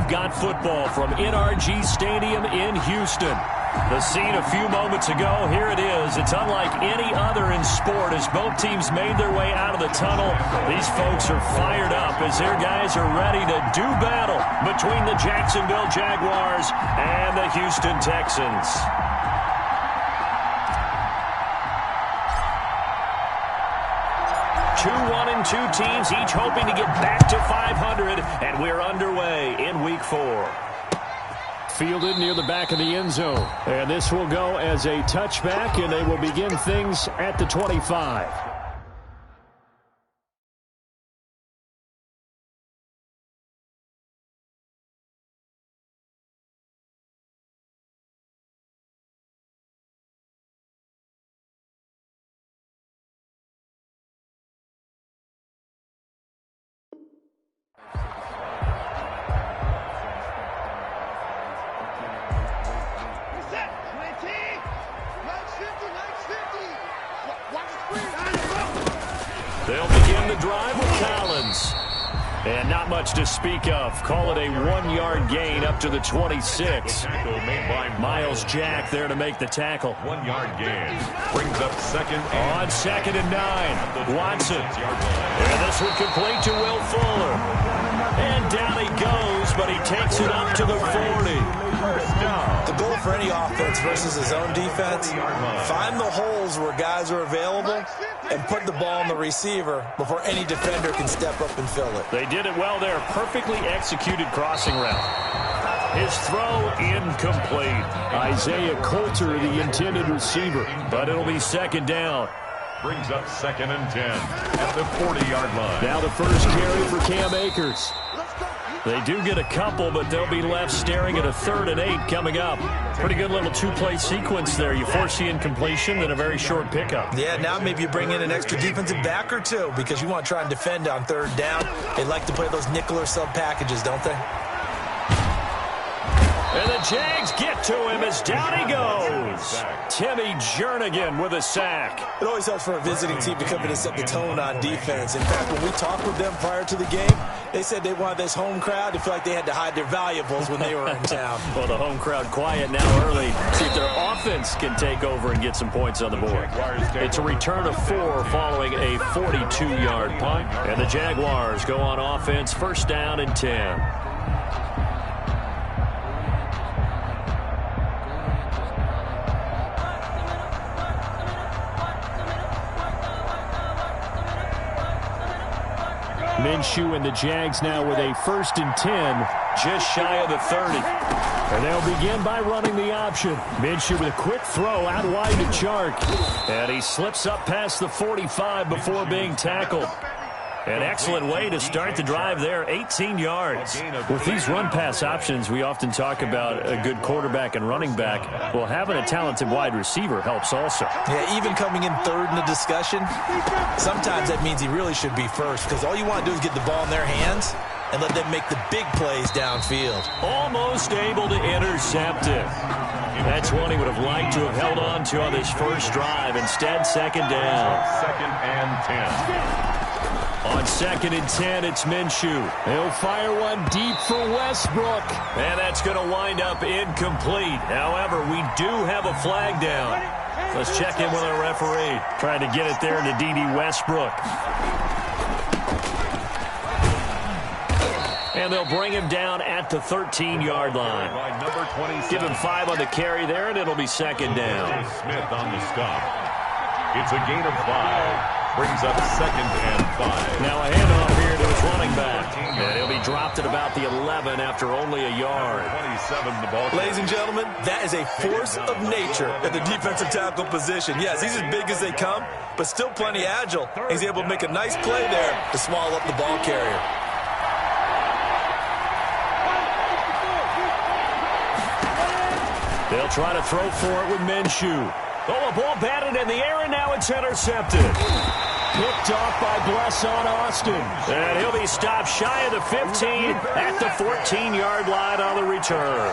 we've got football from NRG Stadium in Houston. The scene a few moments ago, here it is. It's unlike any other in sport as both teams made their way out of the tunnel. These folks are fired up as their guys are ready to do battle between the Jacksonville Jaguars and the Houston Texans. Two 1-2 teams, each hoping to get back to 500, and we're underway in Week 4. Fielded near the back of the end zone. And this will go as a touchback, and they will begin things at the 25. They'll begin the drive with Collins. And not much to speak of. Call it a 1-yard gain up to the 26. Miles Jack there to make the tackle. 1-yard gain. Brings up second. On 2nd and 9. Watson. And this one complete to Will Fuller. And down he goes, but he takes it up to the 40. The goal for any offense versus his own defense, find the holes where guys are available and put the ball on the receiver before any defender can step up and fill it. They did it well there. Perfectly executed crossing route. His throw incomplete. Isaiah Coulter, the intended receiver, but it'll be 2nd down. Brings up 2nd and 10 at the 40-yard line. Now the first carry for Cam Akers. They do get a couple, but they'll be left staring at a 3rd and 8 coming up. Pretty good little 2-play sequence there. You force the incompletion, then a very short pickup. Yeah, now maybe you bring in an extra defensive back or two because you want to try and defend on 3rd down. They like to play those nickel or sub packages, don't they? And the Jags get to him as down he goes. Timmy Jernigan with a sack. It always helps for a visiting team to come in and set the tone on defense. In fact, when we talked with them prior to the game, they said they wanted this home crowd to feel like they had to hide their valuables when they were in town. Well, the home crowd quiet now early. See if their offense can take over and get some points on the board. It's a return of 4 following a 42-yard punt. And the Jaguars go on offense, 1st down and 10. Minshew and the Jags now with a 1st and 10, just shy of the 30. And they'll begin by running the option. Minshew with a quick throw out wide to Chark. And he slips up past the 45 before being tackled. An excellent way to start the drive there, 18 yards. With these run-pass options, we often talk about a good quarterback and running back. Well, having a talented wide receiver helps also. Yeah, even coming in 3rd in the discussion, sometimes that means he really should be 1st because all you want to do is get the ball in their hands and let them make the big plays downfield. Almost able to intercept it. That's one he would have liked to have held on to on this first drive. Instead, 2nd down. 2nd and 10. On 2nd and 10, it's Minshew. He'll fire one deep for Westbrook. And that's going to wind up incomplete. However, we do have a flag down. Let's check in with our referee. Trying to get it there to D.D. Westbrook. And they'll bring him down at the 13-yard line. Give him 5 on the carry there, and it'll be 2nd down. Smith on the stop. It's a gain of 5. Brings up 2nd and 5. Now a handoff here to his running back. And he'll be dropped at about the 11 after only a yard. 27 the ball. Ladies and gentlemen, that is a force of nature at the defensive tackle position. Yes, he's as big as they come, but still plenty agile. He's able to make a nice play there to swallow up the ball carrier. They'll try to throw for it with Minshew. Oh, a ball batted in the air, and now it's intercepted. Picked off by Bless on Austin. And he'll be stopped shy of the 15 at the 14-yard line on the return.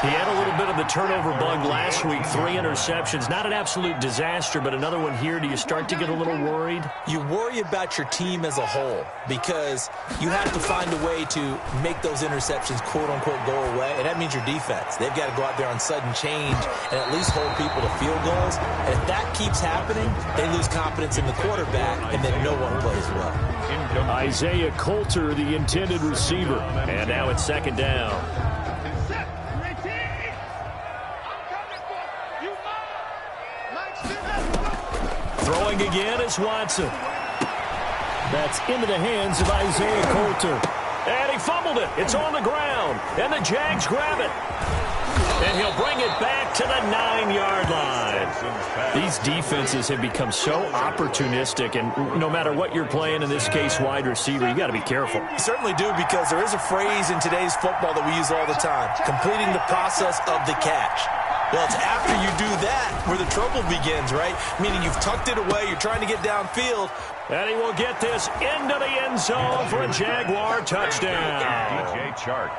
He had a little bit of the turnover bug last week. 3 interceptions. Not an absolute disaster, but another one here. Do you start to get a little worried? You worry about your team as a whole because you have to find a way to make those interceptions, quote-unquote, go away. And that means your defense. They've got to go out there on sudden change and at least hold people to field goals. And if that keeps happening, they lose confidence in the quarterback, and then no one plays well. Isaiah Coulter, the intended receiver. And now it's second down. Throwing again is Watson. That's into the hands of Isaiah Coulter. And he fumbled it. It's on the ground. And the Jags grab it. And he'll bring it back to the 9-yard line. These defenses have become so opportunistic, and no matter what you're playing, in this case wide receiver, you got to be careful. You certainly do, because there is a phrase in today's football that we use all the time, completing the process of the catch. Well, it's after you do that where the trouble begins, right? Meaning you've tucked it away, you're trying to get downfield. And he will get this into the end zone for a Jaguar touchdown. DJ Chark.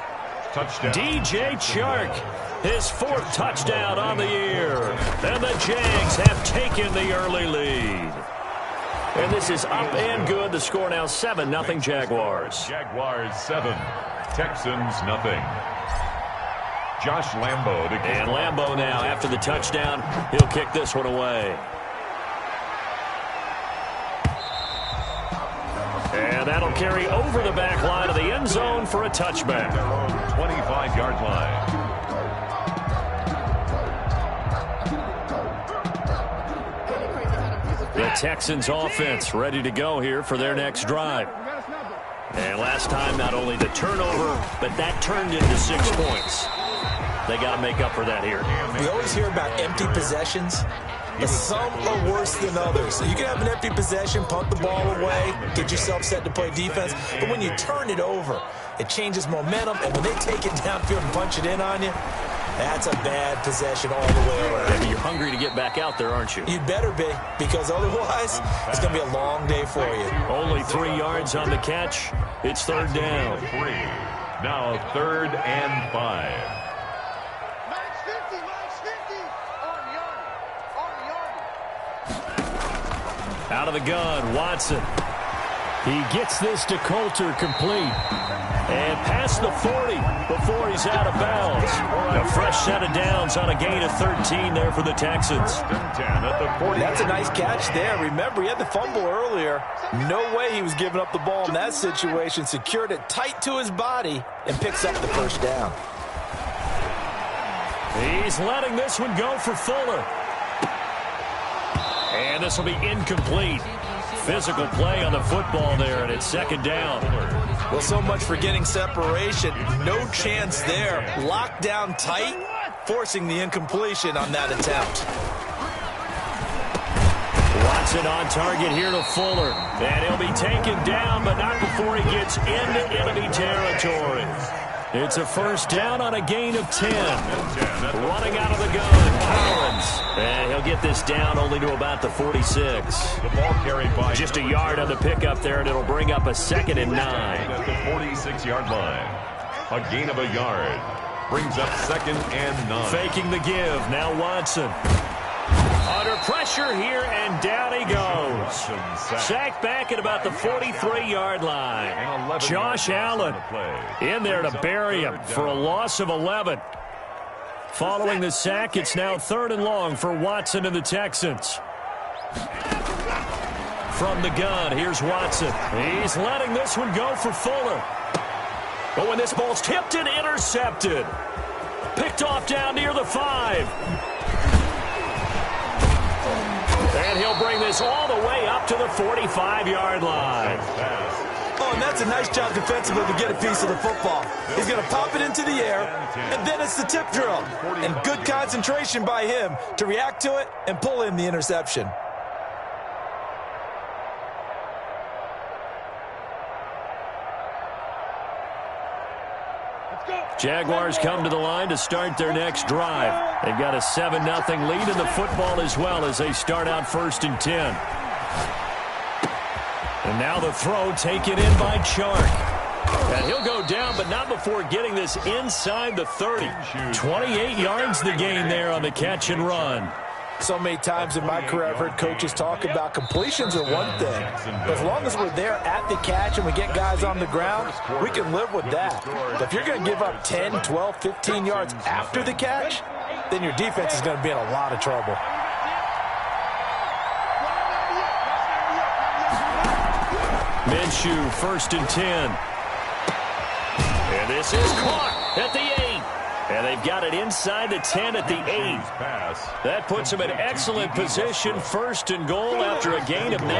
Touchdown. DJ Chark, his 4th touchdown on the year. And the Jags have taken the early lead. And this is up and good. The score now 7-0 Jaguars. Jaguars 7, Texans nothing. Josh Lambo to kick. And Lambo now, after the touchdown, he'll kick this one away. And that'll carry over the back line of the end zone for a touchback. 25-yard line. The Texans offense ready to go here for their next drive. And last time, not only the turnover, but that turned into 6 points. They got to make up for that here. We always hear about empty possessions, but some are worse than others. So you can have an empty possession, punt the ball away, get yourself set to play defense. But when you turn it over, it changes momentum. And when they take it downfield and punch it in on you, that's a bad possession all the way around. Yeah, but you're hungry to get back out there, aren't you? You'd better be, because otherwise it's going to be a long day for you. Only 3 yards on the catch. It's 3rd down. 3. Now 3rd and 5. Out of the gun, Watson. He gets this to Coulter, complete. And past the 40 before he's out of bounds. A fresh set of downs on a gain of 13 there for the Texans. That's a nice catch there. Remember, he had the fumble earlier. No way he was giving up the ball in that situation. Secured it tight to his body and picks up the 1st down. He's letting this one go for Fuller. And this will be incomplete. Physical play on the football there, and it's 2nd down. Well, so much for getting separation. No chance there. Locked down tight, forcing the incompletion on that attempt. Watson on target here to Fuller. And he'll be taken down, but not before he gets into enemy territory. It's a 1st down on a gain of 10. Running out of the gun, Collins. And he'll get this down only to about the 46. The ball carried by just a yard on the pickup there, and it'll bring up a 2nd and 9. At the 46-yard line. A gain of a yard. Brings up 2nd and 9. Faking the give. Now Watson. Under pressure here, and down he goes. Sacked back at about the 43-yard line. Josh Allen in there to bury him for a loss of 11. Following the sack, it's now 3rd and long for Watson and the Texans. From the gun, here's Watson. He's letting this one go for Fuller. But when this ball's tipped and intercepted. Picked off down near the 5. And he'll bring this all the way up to the 45-yard line. Oh, and that's a nice job defensively to get a piece of the football. He's going to pop it into the air, and then it's the tip drill. And good concentration by him to react to it and pull in the interception. Jaguars come to the line to start their next drive. They've got a 7-0 lead in the football as well as they start out 1st and 10. And now the throw taken in by Chark. And he'll go down, but not before getting this inside the 30. 28 yards the gain there on the catch and run. So many times in my career I've heard coaches talk about completions are one thing. But as long as we're there at the catch and we get guys on the ground, we can live with that. But if you're going to give up 10, 12, 15 yards after the catch, then your defense is going to be in a lot of trouble. Minshew, 1st and 10. And this is caught at the 8. And they've got it inside the 10 at the 8. That puts them in excellent position, 1st and goal after a gain of 19.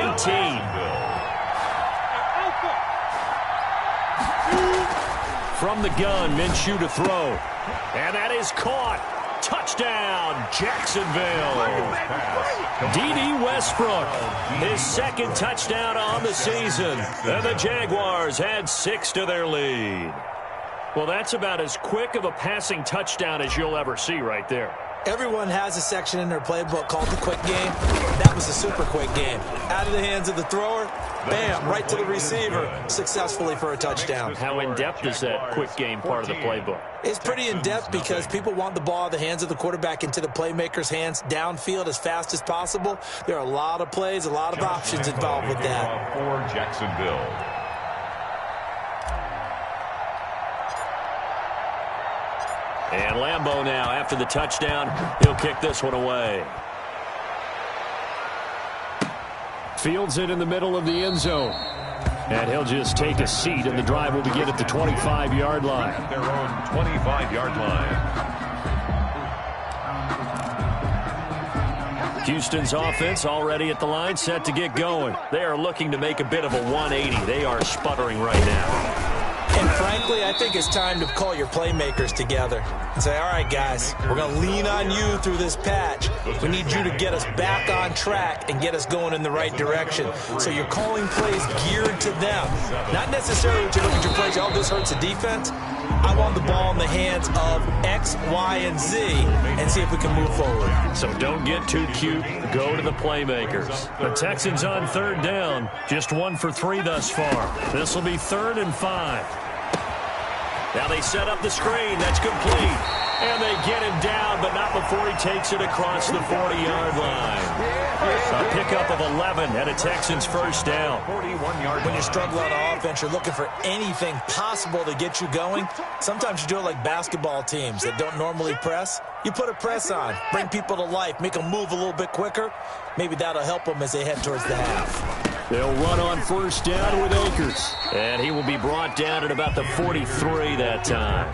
From the gun, Minshew to throw. And that is caught. Touchdown, Jacksonville. D.D. Westbrook, his 2nd touchdown on the season. And the Jaguars add 6 to their lead. Well, that's about as quick of a passing touchdown as you'll ever see right there. Everyone has a section in their playbook called the quick game. That was a super quick game. Out of the hands of the thrower, bam, right to the receiver, successfully for a touchdown. How in-depth is that quick game part of the playbook? It's pretty in-depth because people want the ball out of the hands of the quarterback into the playmaker's hands downfield as fast as possible. There are a lot of plays, a lot of options involved with that. For Jacksonville. And Lambeau now, after the touchdown, he'll kick this one away. Fields it in the middle of the end zone. And he'll just take a seat, and the drive will begin at the 25-yard line. At their own 25-yard line. Houston's offense already at the line, set to get going. They are looking to make a bit of a 180. They are sputtering right now. And frankly, I think it's time to call your playmakers together and say, all right, guys, we're going to lean on you through this patch. We need you to get us back on track and get us going in the right direction. So you're calling plays geared to them. Not necessarily to look at your plays, oh, this hurts the defense. I want the ball in the hands of X, Y, and Z and see if we can move forward. So don't get too cute. Go to the playmakers. The Texans on 3rd down. Just 1 for 3 thus far. This will be 3rd and 5. Now they set up the screen. That's complete. And they get him down, but not before he takes it across the 40-yard line. A pickup of 11 and a Texans 1st down. When you struggle on offense, you're looking for anything possible to get you going. Sometimes you do it like basketball teams that don't normally press. You put a press on, bring people to life, make them move a little bit quicker. Maybe that'll help them as they head towards the half. They'll run on 1st down with Akers. And he will be brought down at about the 43 that time.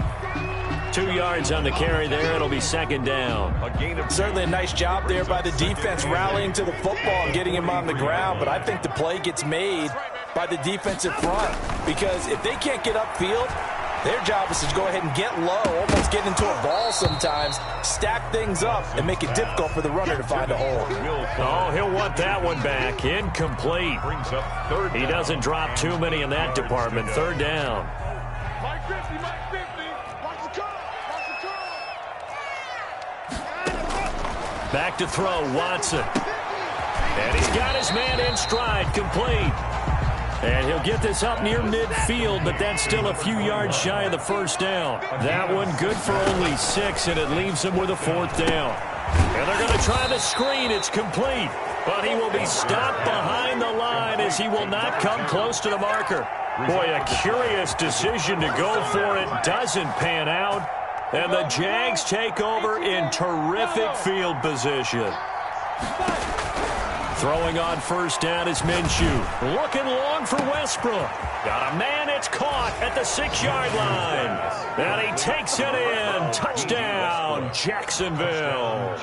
2 yards on the carry there. It'll be 2nd down. Certainly a nice job there by the defense rallying to the football and getting him on the ground. But I think the play gets made by the defensive front. Because if they can't get upfield, their job is to go ahead and get low, almost get into a ball sometimes, stack things up, and make it difficult for the runner to find a hole. Oh, he'll want that one back. Incomplete. He doesn't drop too many in that department. 3rd down. Back to throw, Watson. And he's got his man in stride, complete. And he'll get this up near midfield, but that's still a few yards shy of the 1st down. That one good for only 6, and it leaves him with a 4th down. And they're going to try the screen. It's complete. But he will be stopped behind the line as he will not come close to the marker. Boy, a curious decision to go for it. Doesn't pan out. And the Jags take over in terrific field position. Throwing on 1st down is Minshew. Looking long for Westbrook. Got a man, it's caught at the 6-yard line. And he takes it in. Touchdown, Jacksonville.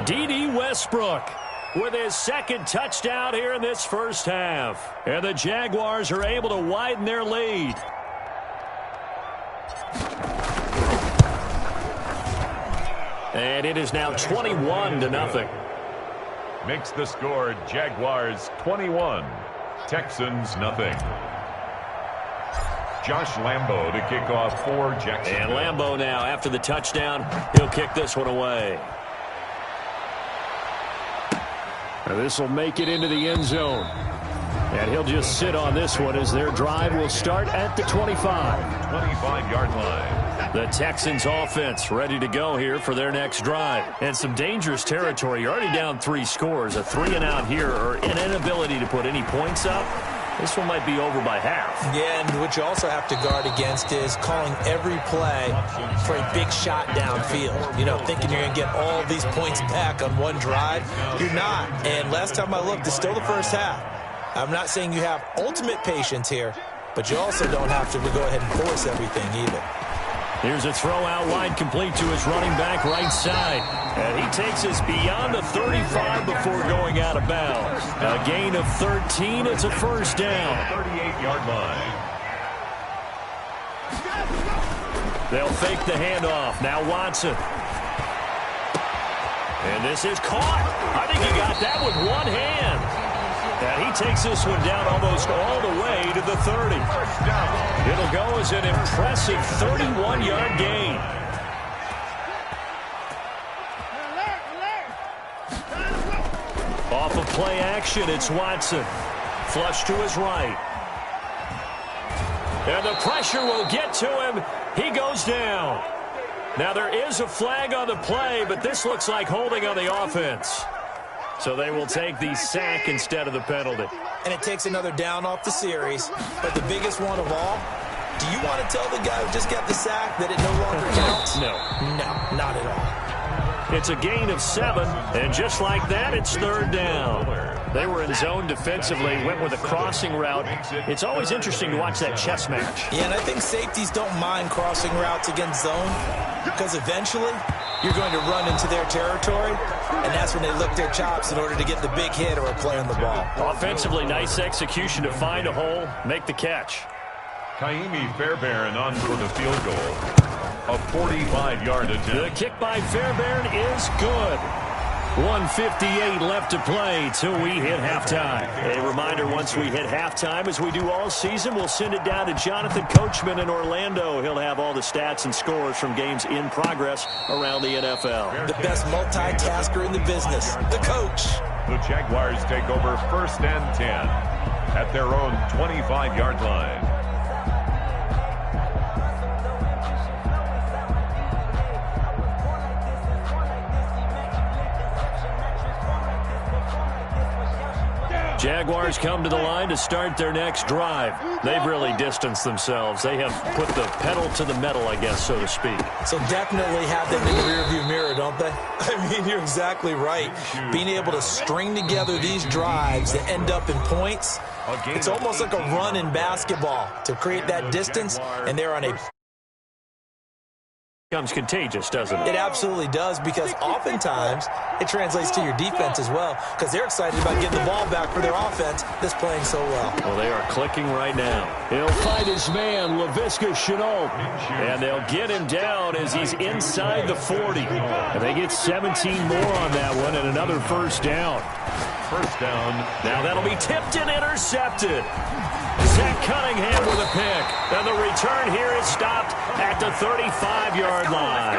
D.D. Westbrook with his 2nd touchdown here in this 1st half. And the Jaguars are able to widen their lead. And it is now 21-0. Makes the score Jaguars 21, Texans nothing. Josh Lambeau to kick off for Jacksonville. And Lambeau now, after the touchdown, he'll kick this one away. This will make it into the end zone. And he'll just sit on this one as their drive will start at the 25. 25-yard line. The Texans offense ready to go here for their next drive. And some dangerous territory. You're already down 3 scores. A 3-and-out here or an inability to put any points up. This one might be over by half. Yeah, and what you also have to guard against is calling every play for a big shot downfield. You know, thinking you're going to get all these points back on one drive. You're not. And last time I looked, it's still the first half. I'm not saying you have ultimate patience here, but you also don't have to go ahead and force everything either. Here's a throw out wide, complete to his running back right side. And he takes us beyond the 35 before going out of bounds. A gain of 13. It's a first down. 38-yard line. They'll fake the handoff. Now Watson. And this is caught. I think he got that with one hand. And he takes this one down almost all the way to the 30. It'll go as an impressive 31-yard gain. Off of play action, it's Watson. Flush to his right. And the pressure will get to him. He goes down. Now there is a flag on the play, but this looks like holding on the offense. So they will take the sack instead of the penalty. And it takes another down off the series. But the biggest one of all, do you want to tell the guy who just got the sack that it no longer counts? No, not at all. It's a gain of 7, and just like that, it's third down. They were in zone defensively, went with a crossing route. It's always interesting to watch that chess match. Yeah, and I think safeties don't mind crossing routes against zone because eventually you're going to run into their territory, and that's when they lick their chops in order to get the big hit or a play on the ball. Offensively, nice execution to find a hole, make the catch. Kaimi Fairbairn on for the field goal. A 45-yard attempt. The kick by Fairbairn is good. 1:58 left to play till we hit halftime. A reminder, once we hit halftime, as we do all season, we'll send it down to Jonathan Coachman in Orlando. He'll have all the stats and scores from games in progress around the NFL. The best multitasker in the business, the coach. The Jaguars take over 1st and 10 at their own 25-yard line. Jaguars come to the line to start their next drive. They've really distanced themselves. They have put the pedal to the metal, I guess, so to speak. So definitely have them in the rearview mirror, don't they? I mean, you're exactly right. Being able to string together these drives that end up in points, it's almost like a run in basketball to create that distance, and they're on a becomes contagious, doesn't it? It absolutely does, because oftentimes it translates to your defense as well, because they're excited about getting the ball back for their offense that's playing so well. Well, they are clicking right now. He'll fight his man, Laviska Shenault, and they'll get him down as he's inside the 40. And they get 17 more on that one and another first down. First down. Now that'll be tipped and intercepted. Zach Cunningham with a pick. And the return here is stopped at the 35-yard line.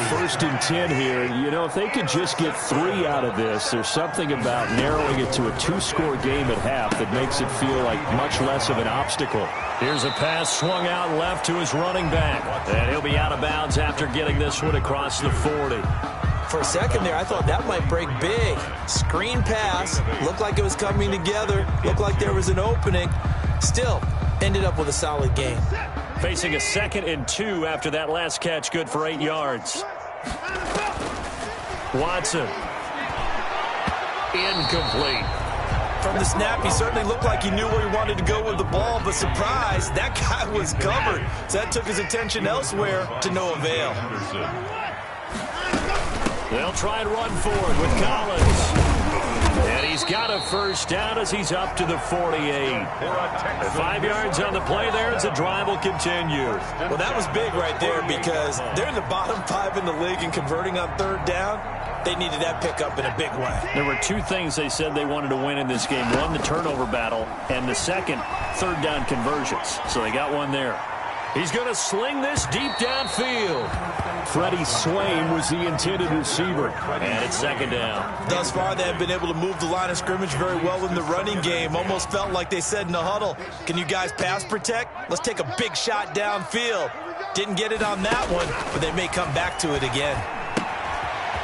First and 10 here. You know, if they could just get 3 out of this, there's something about narrowing it to a 2-score game at half that makes it feel like much less of an obstacle. Here's a pass swung out left to his running back. And he'll be out of bounds after getting this one across the 40. For a second there, I thought that might break big. Screen pass. Looked like it was coming together. Looked like there was an opening. Still, ended up with a solid gain. Facing a 2nd and 2 after that last catch, good for 8 yards. Watson. Incomplete. From the snap, he certainly looked like he knew where he wanted to go with the ball, but surprise, that guy was covered. So that took his attention elsewhere to no avail. They'll try and run for it with Collins. And he's got a first down as he's up to the 48. 5 yards on the play there as the drive will continue. Well, that was big right there because they're in the bottom 5 in the league and converting on third down. They needed that pickup in a big way. There were 2 things they said they wanted to win in this game. One, the turnover battle, and the second, third down conversions. So they got one there. He's going to sling this deep downfield. Freddie Swain was the intended receiver. And it's second down. Thus far, they have been able to move the line of scrimmage very well in the running game. Almost felt like they said in the huddle, can you guys pass protect? Let's take a big shot downfield. Didn't get it on that one, but they may come back to it again.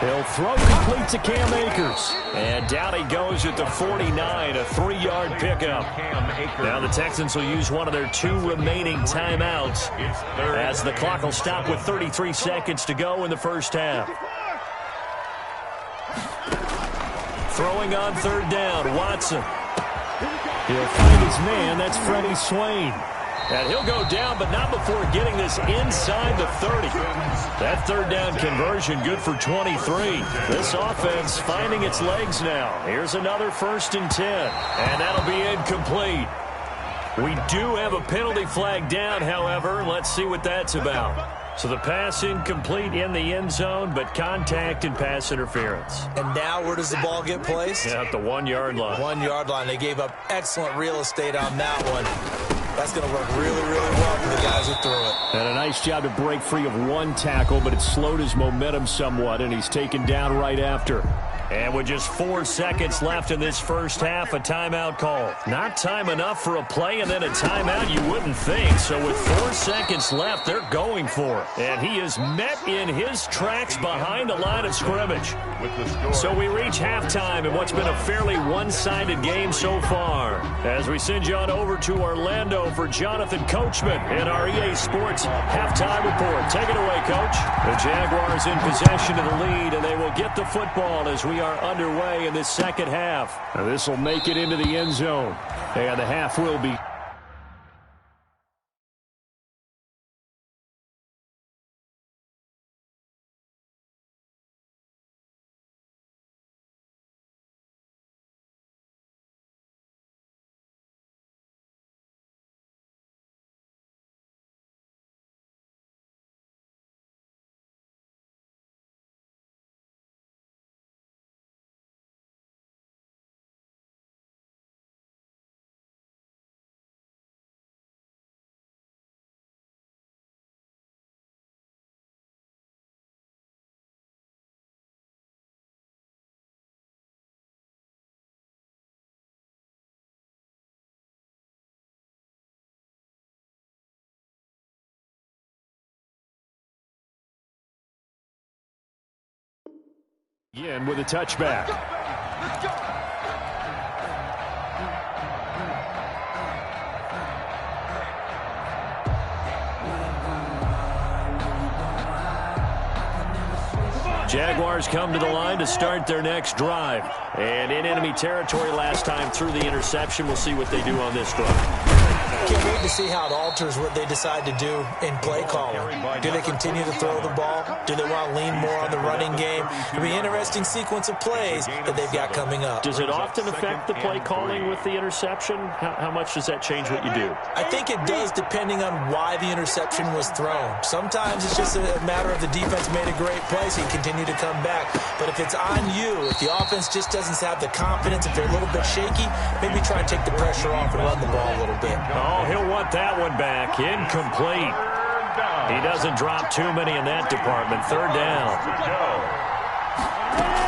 He'll throw complete to Cam Akers. And down he goes at the 49, a 3-yard pickup. Now the Texans will use one of their 2 remaining timeouts as the clock will stop with 33 seconds to go in the first half. Throwing on third down, Watson. He'll find his man, that's Freddie Swain. And he'll go down, but not before getting this inside the 30. That third down conversion good for 23. This offense finding its legs now. Here's another 1st and 10. And that'll be incomplete. We do have a penalty flag down, however. Let's see what that's about. So the pass incomplete in the end zone, but contact and pass interference. And now where does the ball get placed? Yeah, at the 1-yard line. 1-yard line. They gave up excellent real estate on that one. That's going to work really, really well for the guys who threw it. And a nice job to break free of 1 tackle, but it slowed his momentum somewhat, and he's taken down right after. And with just 4 seconds left in this first half, a timeout call. Not time enough for a play and then a timeout, you wouldn't think. So with 4 seconds left, they're going for it. And he is met in his tracks behind the line of scrimmage. So we reach halftime in what's been a fairly one-sided game so far. As we send you on over to Orlando for Jonathan Coachman in our EA Sports halftime report. Take it away, Coach. The Jaguars in possession of the lead, and they will get the football as we are underway in this second half. Now this will make it into the end zone, and the half will be. Again with a touchback. Let's go. Jaguars come to the line to start their next drive. And in enemy territory last time through the interception. We'll see what they do on this drive. Can't wait to see how it alters what they decide to do in play calling. Do they continue to throw the ball? Do they want to lean more on the running game? It'll be an interesting sequence of plays that they've got coming up. Does it often affect the play calling with the interception? How much does that change what you do? I think it does, depending on why the interception was thrown. Sometimes it's just a matter of the defense made a great play, so you continue to come back. But if it's on you, if the offense just doesn't have the confidence, if they're a little bit shaky, maybe try and take the pressure off and run the ball a little bit. Oh, he'll want that one back. Incomplete. He doesn't drop too many in that department. Third down.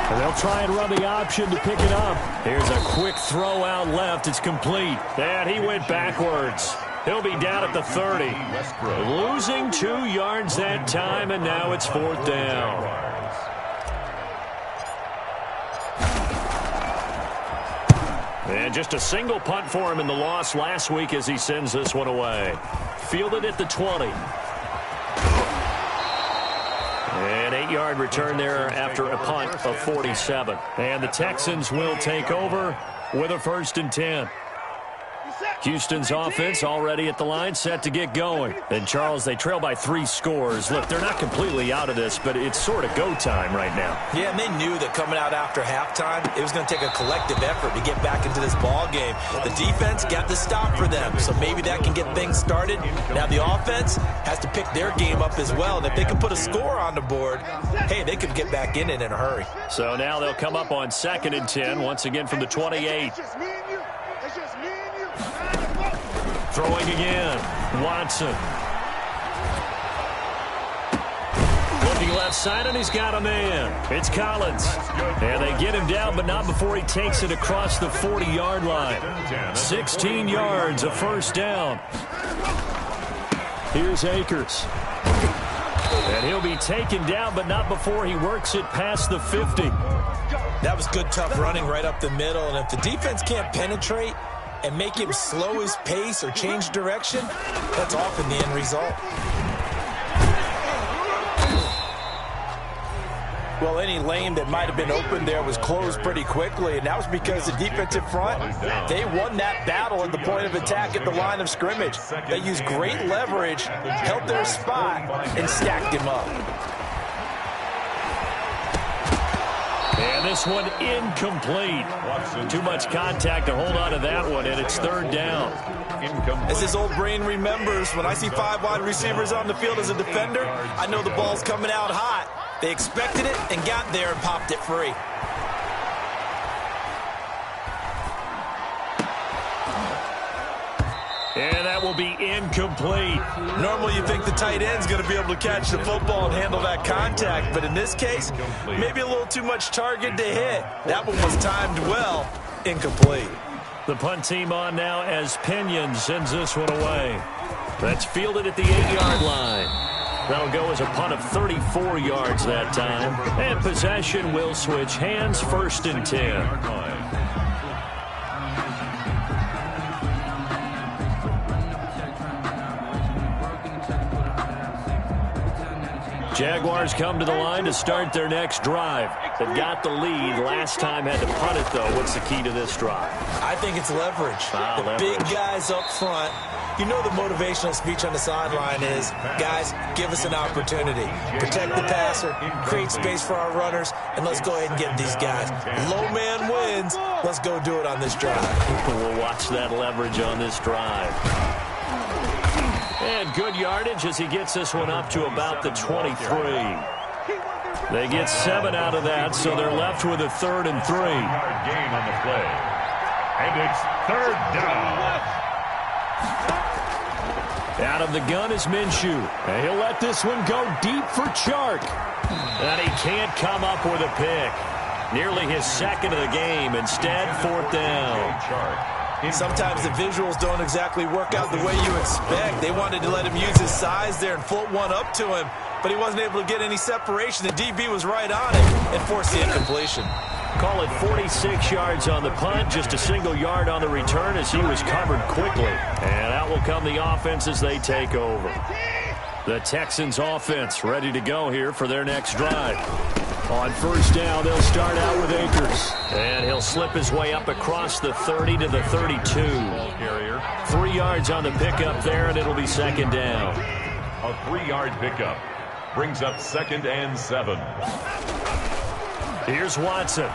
And they'll try and run the option to pick it up. Here's a quick throw out left. It's complete. And he went backwards. He'll be down at the 30. Losing 2 yards that time, and now it's 4th down. And just a single punt for him in the loss last week as he sends this one away. Fielded at the 20. An 8-yard return there after a punt of 47. And the Texans will take over with a 1st and 10. Houston's offense already at the line, set to get going. And, Charles, they trail by 3 scores. Look, they're not completely out of this, but it's sort of go time right now. Yeah, and they knew that coming out after halftime, it was going to take a collective effort to get back into this ball game. The defense got the stop for them, so maybe that can get things started. Now the offense has to pick their game up as well, and if they can put a score on the board, hey, they could get back in it in a hurry. So now they'll come up on 2nd and 10, once again from the 28. Throwing again, Watson. outside, and he's got a man. It's Collins. And they get him down, but not before he takes it across the 40-yard line. 16 yards, a first down. Here's Akers. And he'll be taken down, but not before he works it past the 50. That was good, tough running right up the middle. And if the defense can't penetrate and make him slow his pace or change direction, that's often the end result. Well, any lane that might have been open there was closed pretty quickly, and that was because the defensive front, they won that battle at the point of attack at the line of scrimmage. They used great leverage, held their spot, and stacked him up. And this one incomplete. Too much contact to hold on to that one, and it's third down. As his old brain remembers, when I see 5 wide receivers on the field as a defender, I know the ball's coming out hot. They expected it and got there and popped it free. And that will be incomplete. Normally you think the tight end's going to be able to catch the football and handle that contact, but in this case, maybe a little too much target to hit. That one was timed well. Incomplete. The punt team on now as Pinion sends this one away. That's fielded at the 8-yard line. That'll go as a punt of 34 yards that time. And possession will switch hands, 1st and 10. Jaguars come to the line to start their next drive. They've got the lead. Last time had to punt it, though. What's the key to this drive? I think it's leverage. Big guys up front. You know the motivational speech on the sideline is, guys, give us an opportunity. Protect the passer, create space for our runners, and let's go ahead and get these guys. Low man wins. Let's go do it on this drive. We'll watch that leverage on this drive. And good yardage as he gets this one up to about the 23. They get 7 out of that, so they're left with a 3rd and 3. Gain on the play. And it's 3rd down. Out of the gun is Minshew. And he'll let this one go deep for Chark. And he can't come up with a pick. Nearly his 2nd of the game. Instead, 4th down. Sometimes the visuals don't exactly work out the way you expect. They wanted to let him use his size there and float one up to him, but he wasn't able to get any separation. The DB was right on it and forced the incompletion. Call it 46 yards on the punt, just a single yard on the return as he was covered quickly. And out will come the offense as they take over. The Texans offense ready to go here for their next drive. On 1st down, they'll start out with Akers. And he'll slip his way up across the 30 to the 32. 3 yards on the pickup there, and it'll be 2nd down. A 3-yard pickup brings up 2nd and 7. Here's Watson.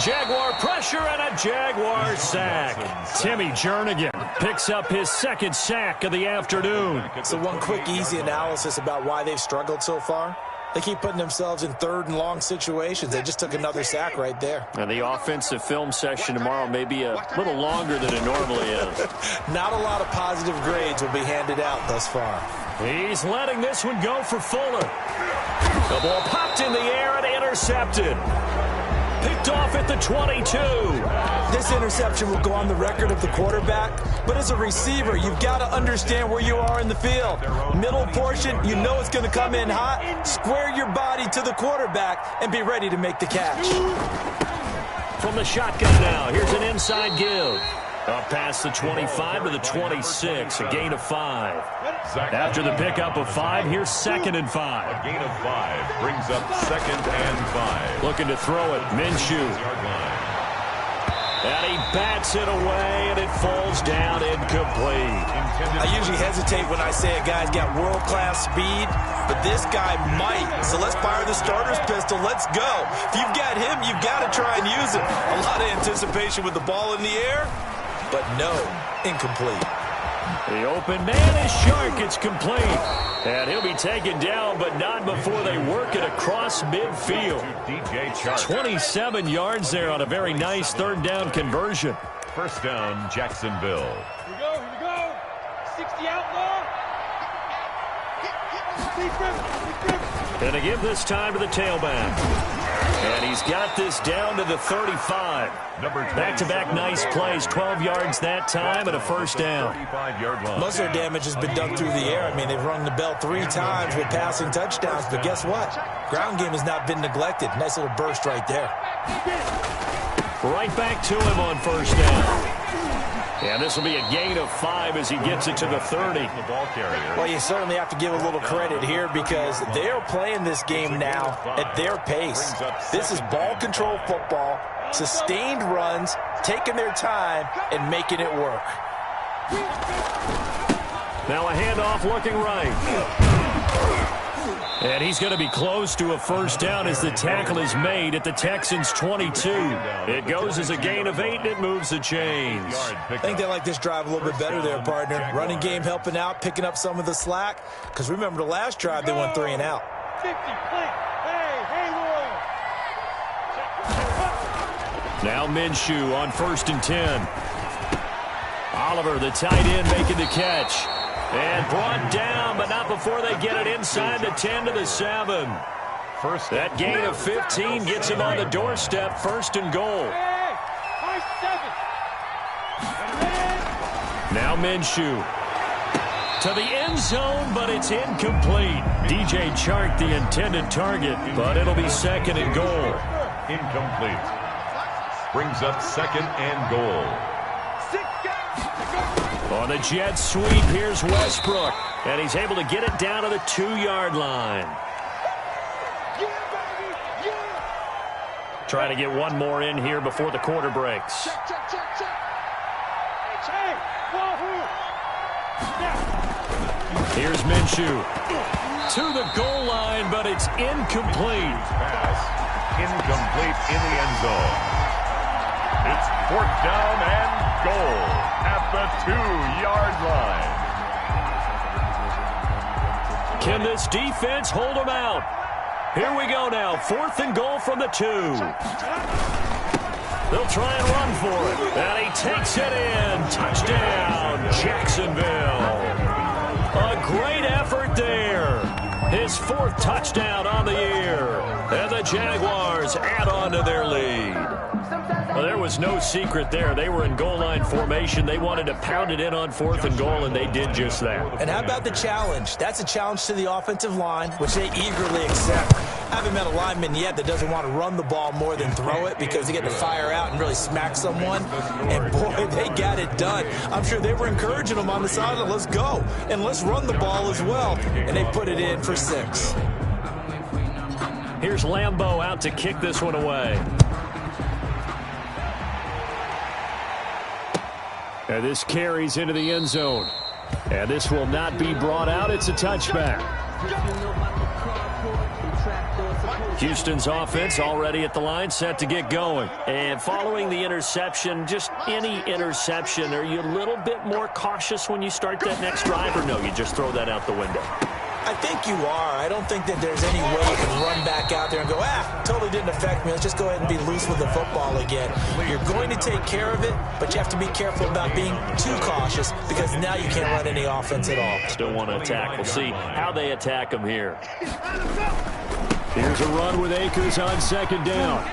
Jaguar pressure and a Jaguar sack. Timmy Jernigan picks up his 2nd sack of the afternoon. So one quick, easy analysis about why they've struggled so far. They keep putting themselves in 3rd and long situations. They just took another sack right there. And the offensive film session tomorrow may be a little longer than it normally is. Not a lot of positive grades will be handed out thus far. He's letting this one go for Fuller. The ball popped in the air and intercepted. Picked off at the 22. This interception will go on the record of the quarterback, but as a receiver, you've got to understand where you are in the field. Middle portion, you know it's going to come in hot. Square your body to the quarterback and be ready to make the catch. From the shotgun now, here's an inside give. Up past the 25 to the 26, a gain of 5. After the pickup of 5, here's 2nd and 5. A gain of 5 brings up 2nd and 5. Looking to throw it, Minshew. And he bats it away, and it falls down incomplete. I usually hesitate when I say a guy's got world-class speed, but this guy might. So let's fire the starter's pistol. Let's go. If you've got him, you've got to try and use it. A lot of anticipation with the ball in the air, but no, incomplete. The open man is Chark. It's complete. And he'll be taken down, but not before they work it across midfield. 27 yards there on a very nice 3rd down conversion. 1st down, Jacksonville. Here we go. 60 outlaw. And to give this time to the tailback. And he's got this down to the 35. Back-to-back nice plays, 12 yards that time and a first down. Most of their damage has been done through the air. I mean, they've rung the bell 3 times with passing touchdowns, but guess what? Ground game has not been neglected. Nice little burst right there. Right back to him on first down. And this will be a gain of 5 as he gets it to the 30. Well, you certainly have to give a little credit here because they're playing this game now at their pace. This is ball control football, sustained runs, taking their time, and making it work. Now a handoff looking right. And he's going to be close to a first down as the tackle is made at the Texans' 22. It goes as a gain of 8, and it moves the chains. I think they like this drive a little bit better there, partner. Running game helping out, picking up some of the slack. Because remember, the last drive, they went 3 and out. Now Minshew on 1st and 10. Oliver, the tight end, making the catch. And brought down, but not before they get it inside the 10 to the 7. That gain of 15 gets him on the doorstep, 1st and goal. Now Minshew to the end zone, but it's incomplete. DJ Chark, the intended target, but it'll be 2nd and goal. Incomplete. Brings up 2nd and goal. On the jet sweep, here's Westbrook. And he's able to get it down to the 2-yard line. Trying to get one more in here before the quarter breaks. Here's Minshew. To the goal line, but it's incomplete. Pass. Incomplete in the end zone. It's 4th down and goal at the 2-yard line. Can this defense hold them out? Here we go now. 4th and goal from the 2. They'll try and run for it. And he takes it in. Touchdown, Jacksonville. A great effort there. His 4th touchdown on the year. And the Jaguars add on to their lead. Well, there was no secret there. They were in goal line formation. They wanted to pound it in on 4th and goal, and they did just that. And how about the challenge? That's a challenge to the offensive line, which they eagerly accept. I haven't met a lineman yet that doesn't want to run the ball more than throw it because you get to fire out and really smack someone. And, boy, they got it done. I'm sure they were encouraging them on the sideline. Let's go, and let's run the ball as well. And they put it in for 6. Here's Lambeau out to kick this one away. And this carries into the end zone. And this will not be brought out. It's a touchback. Houston's offense already at the line, set to get going. And following the interception, just any interception, are you a little bit more cautious when you start that next drive, or no, you just throw that out the window? I think you are. I don't think that there's any way you can run back out there and go, totally didn't affect me. Let's just go ahead and be loose with the football again. You're going to take care of it, but you have to be careful about being too cautious because now you can't run any offense at all. Still want to attack. We'll see how they attack them here. Here's a run with Akers on 2nd down.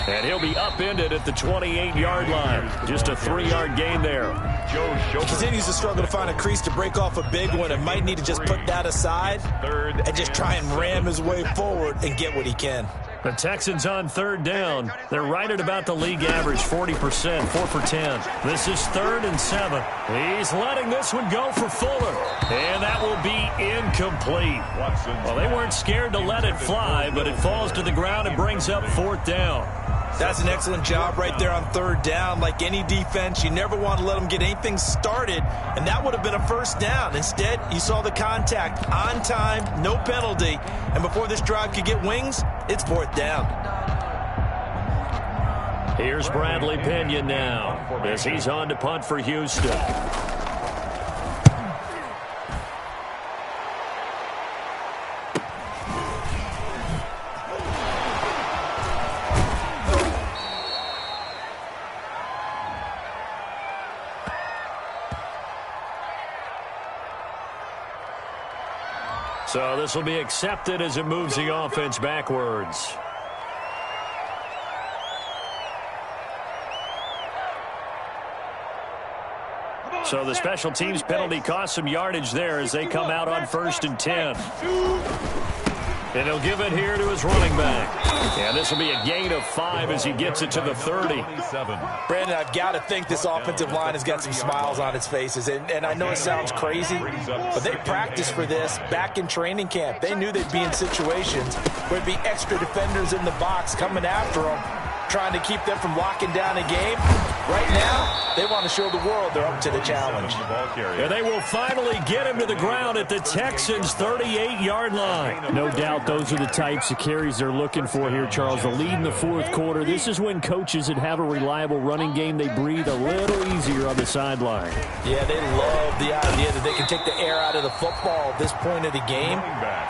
And he'll be upended at the 28-yard line. Just a 3-yard gain there. He continues to struggle to find a crease to break off a big one and might need to just put that aside and just try and ram his way forward and get what he can. The Texans on 3rd down. They're right at about the league average, 40%, 4 for 10. This is 3rd and 7. He's letting this one go for Fuller. And that will be incomplete. Well, they weren't scared to let it fly, but it falls to the ground and brings up 4th down. That's an excellent job right there on 3rd down. Like any defense, you never want to let them get anything started, and that would have been a first down. Instead, you saw the contact on time, no penalty, and before this drive could get wings, it's 4th down. Here's Bradley Pinion now as he's on to punt for Houston. So this will be accepted as it moves the offense backwards. So the special teams penalty cost some yardage there as they come out on 1st and 10. And he'll give it here to his running back. And this will be a gain of 5 as he gets it to the 30. Brandon, I've got to think this offensive line has got some smiles on its faces. And I know it sounds crazy, but they practiced for this back in training camp. They knew they'd be in situations where there'd be extra defenders in the box coming after them, trying to keep them from locking down a game. Right now, they want to show the world they're up to the challenge. And they will finally get him to the ground at the Texans' 38-yard line. No doubt those are the types of carries they're looking for here, Charles. The lead in the 4th quarter. This is when coaches that have a reliable running game, they breathe a little easier on the sideline. Yeah, they love the idea that they can take the air out of the football at this point of the game.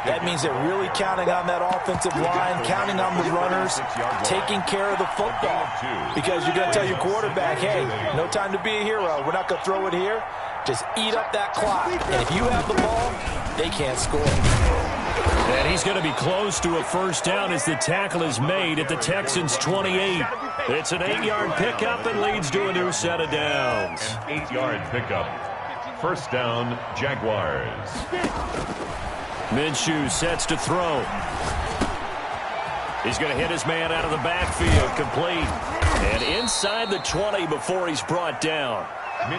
That means they're really counting on that offensive line, counting on the runners, taking care of the football. Because you're going to tell your quarterback, hey, no time to be a hero. We're not going to throw it here. Just eat up that clock. And if you have the ball, they can't score. And he's going to be close to a first down as the tackle is made at the Texans' 28. It's an 8-yard pickup and leads to a new set of downs. An 8-yard pickup. First down, Jaguars. Minshew sets to throw. He's going to hit his man out of the backfield, complete. And inside the 20 before he's brought down.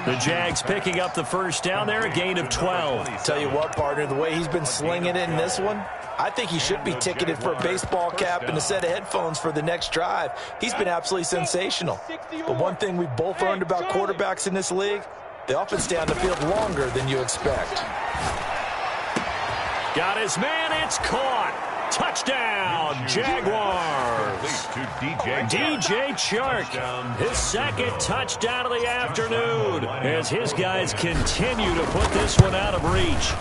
The Jags picking up the first down there, a gain of 12. Tell you what, partner, the way he's been slinging it in this one, I think he should be ticketed for a baseball cap and a set of headphones for the next drive. He's been absolutely sensational. But one thing we both learned about quarterbacks in this league, they often stay on the field longer than you expect. Got his man, it's caught. Touchdown, Jaguars. DJ Chark, his second touchdown of the afternoon as his guys continue to put this one out of reach.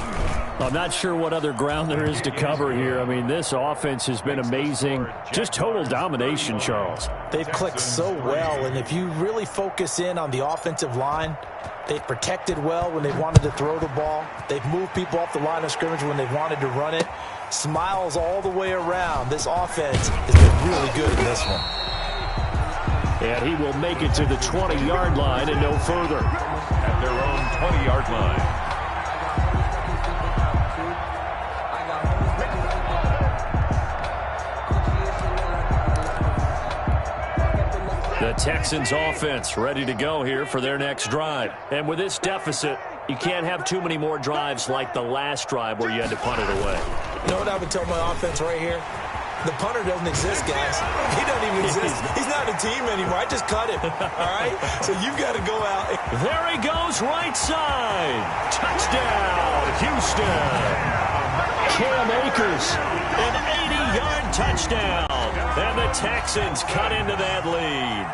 I'm not sure what other ground there is to cover here. I mean, this offense has been amazing. Just total domination, Charles. They've clicked so well, and if you really focus in on the offensive line, they've protected well when they wanted to throw the ball. They've moved people off the line of scrimmage when they wanted to run it. Smiles all the way around. This offense has been really good in this one. And he will make it to the 20-yard line and no further. At their own 20-yard line. The Texans offense ready to go here for their next drive. And with this deficit, you can't have too many more drives like the last drive where you had to punt it away. You know what I would tell my offense right here? The punter doesn't exist, guys. He doesn't even exist. He's not a team anymore. I just cut him. All right? So you've got to go out. There he goes, right side. Touchdown, Houston. Cam Akers, an 80-yard touchdown. And the Texans cut into that lead.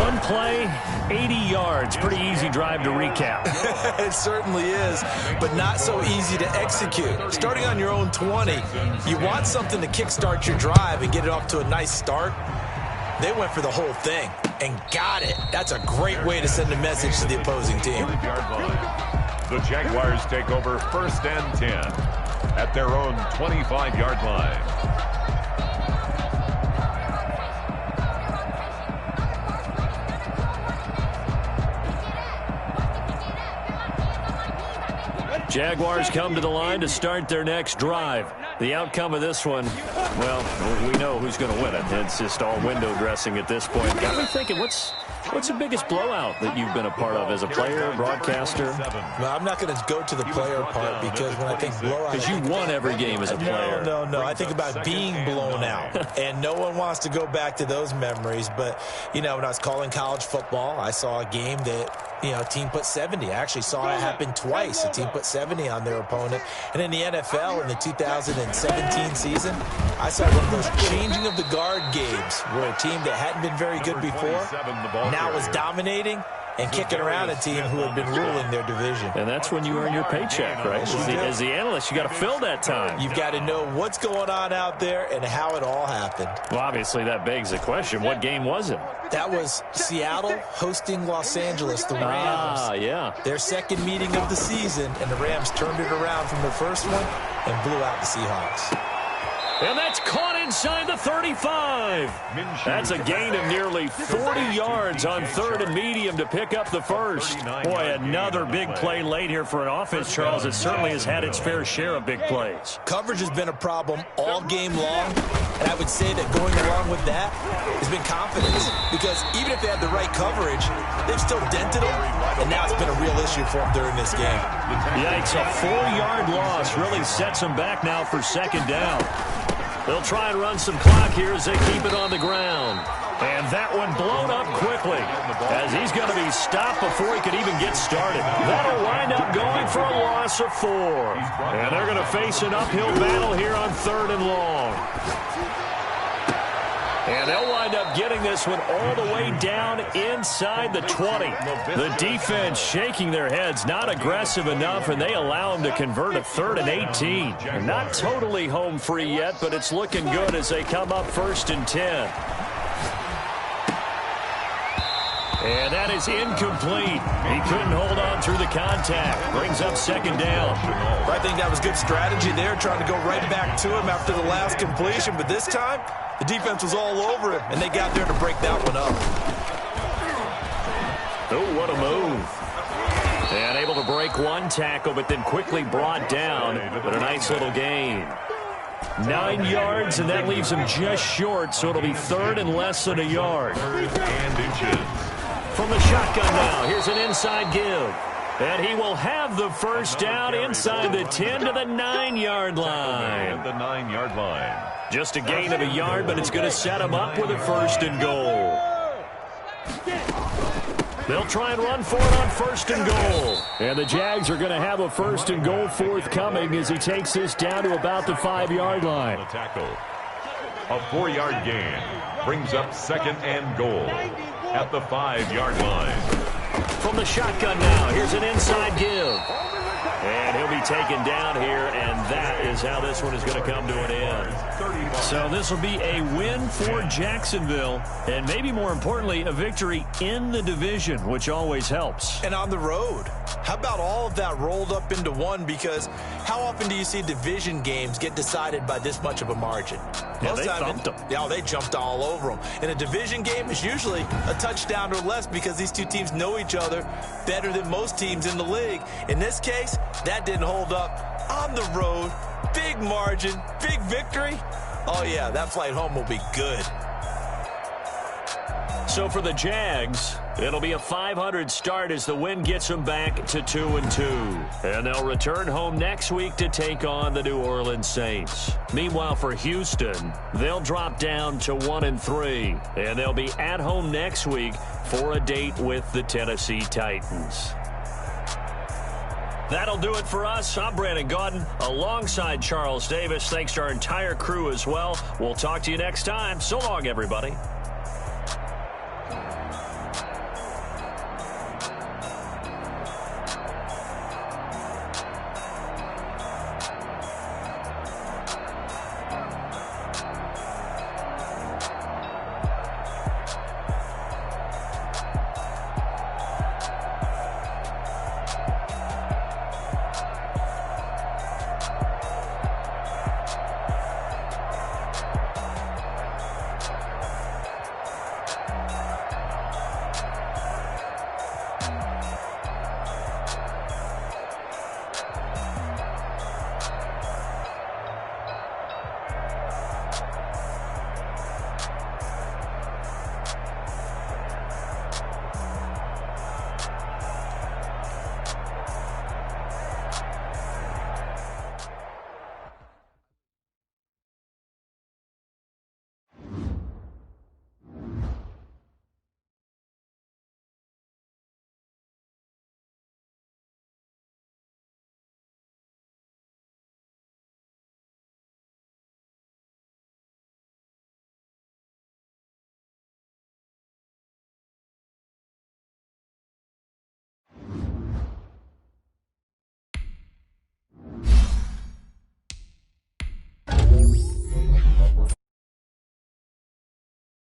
One play, 80 yards. Pretty easy drive to recap. It certainly is, but not so easy to execute. Starting on your own 20, you want something to kickstart your drive and get it off to a nice start. They went for the whole thing and got it. That's a great way to send a message to the opposing team. The Jaguars take over 1st and 10 at their own 25-yard line. Jaguars come to the line to start their next drive. The outcome of this one, well, we know who's going to win it. It's just all window dressing at this point. Got me thinking, what's the biggest blowout that you've been a part of as a player, broadcaster? No, I'm not going to go to the player part because when I think blowout... Because you won every game as a player. No. I think about being blown out. And no one wants to go back to those memories. But, you know, when I was calling college football, I saw a game that, you know, a team put 70. I actually saw it happen twice. A team put 70 on their opponent. And in the NFL, in the 2017 season, I saw one of those changing of the guard games where a team that hadn't been very good before now is dominating. and kicking around a team who had been ruling their division. And that's when you earn your paycheck, right? As the analyst, you got to fill that time. You've got to know what's going on out there and how it all happened. Well, obviously, that begs the question, what game was it? That was Seattle hosting Los Angeles, the Rams. Yeah. Their second meeting of the season, and the Rams turned it around from their first one and blew out the Seahawks. And that's caught inside the 35. That's a gain of nearly 40 yards on third and medium to pick up the first. Boy, another big play late here for an offense, Charles. It certainly has had its fair share of big plays. Coverage has been a problem all game long, and I would say that going along with that has been confidence. Because even if they had the right coverage, they've still dented them, and now it's been a real issue for them during this game. Yikes, a 4-yard loss really sets them back now for second down. They'll try and run some clock here as they keep it on the ground. And that one blown up quickly as he's going to be stopped before he could even get started. That'll wind up going for a loss of 4. And they're going to face an uphill battle here on third and long. And they'll wind up getting this one all the way down inside the 20. The defense shaking their heads, not aggressive enough, and they allow them to convert a 3rd and 18. And not totally home free yet, but it's looking good as they come up 1st and 10. And that is incomplete. He couldn't hold on through the contact. Brings up second down. I think that was good strategy there, trying to go right back to him after the last completion. But this time, the defense was all over him, and they got there to break that one up. Oh, what a move. And able to break one tackle, but then quickly brought down. But a nice little gain. 9 yards, and that leaves him just short, so it'll be 3rd and less than a yard. 3rd and inches. From the shotgun now, here's an inside give. And he will have the first down inside the 10 to the 9-yard line. The 9-yard line. Just a gain of a yard, but it's going to set him up with a 1st and goal. They'll try and run for it on 1st and goal. And the Jags are going to have a 1st and goal forthcoming as he takes this down to about the 5-yard line. A 4-yard gain brings up 2nd and goal at the 5-yard line. From the shotgun now, here's an inside give. And he'll be taken down here, and that is how this one is going to come to an end. So this will be a win for Jacksonville, and maybe more importantly, a victory in the division, which always helps. And on the road. How about all of that rolled up into one? Because how often do you see division games get decided by this much of a margin? Yeah, they thumped them. Yeah, they jumped all over them. In a division game, it's usually a touchdown or less because these two teams know each other better than most teams in the league. In this case, that didn't hold up. On the road, big margin, big victory. Oh, yeah, that flight home will be good. So for the Jags, it'll be a 500 start as the win gets them back to 2-2. And they'll return home next week to take on the New Orleans Saints. Meanwhile, for Houston, they'll drop down to 1-3. And they'll be at home next week for a date with the Tennessee Titans. That'll do it for us. I'm Brandon Gaudin alongside Charles Davis. Thanks to our entire crew as well. We'll talk to you next time. So long, everybody.